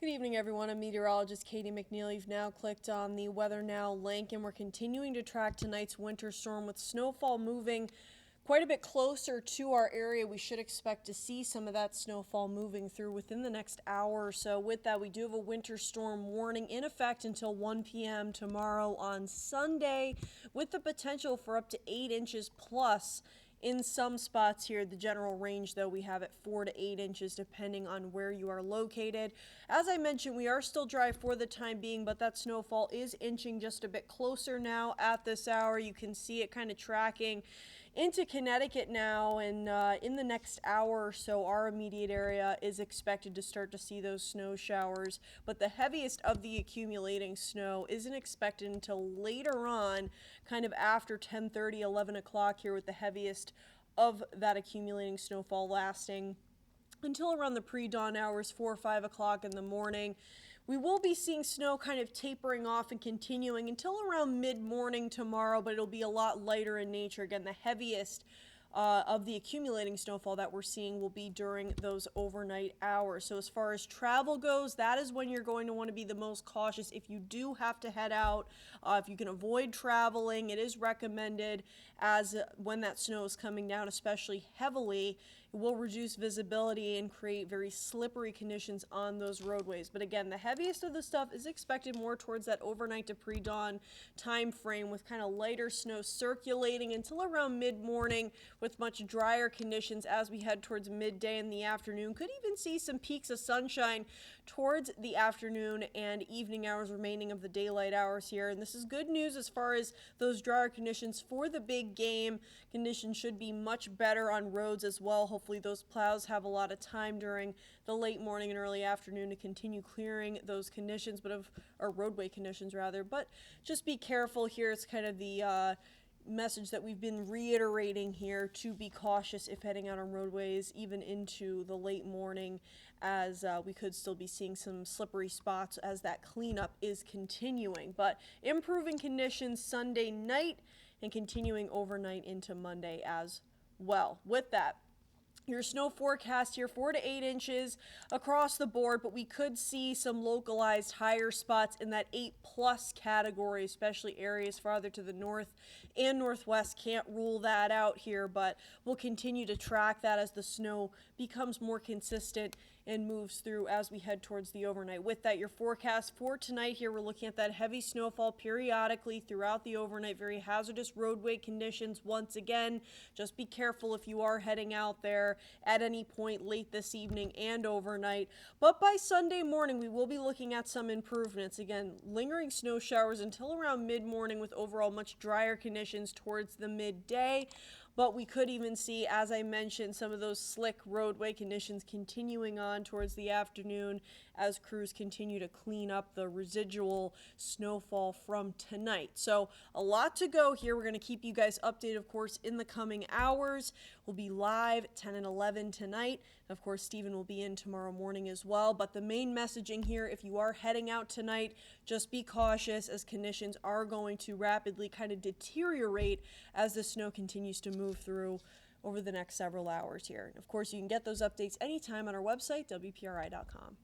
Good evening, everyone. I'm meteorologist Catie McNeil. You've now clicked on the Weather Now link, and we're continuing to track tonight's winter storm with snowfall moving quite a bit closer to our area. We should expect to see some of that snowfall moving through within the next hour or so. With that, we do have a winter storm warning in effect until 1 p.m. tomorrow on Sunday, with the potential for up to 8 inches plus in some spots here. The general range, though, we have at 4 to 8 inches depending on where you are located. As I mentioned, we are still dry for the time being, but that snowfall is inching just a bit closer now at this hour. You can see it kind of tracking into Connecticut now, and in the next hour or so, our immediate area is expected to start to see those snow showers, but the heaviest of the accumulating snow isn't expected until later on, kind of after 10:30, 11 o'clock here, with the heaviest of that accumulating snowfall lasting until around the pre-dawn hours, 4 or 5 o'clock in the morning. We will be seeing snow kind of tapering off and continuing until around mid-morning tomorrow, but it'll be a lot lighter in nature. Again, the heaviest of the accumulating snowfall that we're seeing will be during those overnight hours. So as far as travel goes, that is when you're going to want to be the most cautious. If you do have to head out, if you can avoid traveling, it is recommended, as when that snow is coming down, especially heavily, it will reduce visibility and create very slippery conditions on those roadways. But again, the heaviest of the stuff is expected more towards that overnight to pre-dawn time frame, with kind of lighter snow circulating until around mid-morning, with much drier conditions as we head towards midday in the afternoon. Could even see some peaks of sunshine towards the afternoon and evening hours remaining of the daylight hours here. And this is good news as far as those drier conditions for the big game. Conditions should be much better on roads as well. Hopefully those plows have a lot of time during the late morning and early afternoon to continue clearing those conditions, or roadway conditions rather. But just be careful here. It's kind of the message that we've been reiterating here, to be cautious if heading out on roadways, even into the late morning, as we could still be seeing some slippery spots as that cleanup is continuing. But improving conditions Sunday night and continuing overnight into Monday as well. With that, your snow forecast here, 4 to 8 inches across the board, but we could see some localized higher spots in that 8+ category, especially areas farther to the north and northwest. Can't rule that out here, but we'll continue to track that as the snow becomes more consistent and moves through as we head towards the overnight. With that, your forecast for tonight here, we're looking at that heavy snowfall periodically throughout the overnight. Very hazardous roadway conditions once again. Just be careful if you are heading out there at any point late this evening and overnight. But by Sunday morning, we will be looking at some improvements. Again, lingering snow showers until around mid-morning, with overall much drier conditions towards the midday. But we could even see, as I mentioned, some of those slick roadway conditions continuing on towards the afternoon as crews continue to clean up the residual snowfall from tonight. So a lot to go here. We're going to keep you guys updated, of course, in the coming hours. We'll be live at 10 and 11 tonight. Of course, Stephen will be in tomorrow morning as well. But the main messaging here, if you are heading out tonight, just be cautious, as conditions are going to rapidly kind of deteriorate as the snow continues to move through over the next several hours here. Of course, you can get those updates anytime on our website, WPRI.com.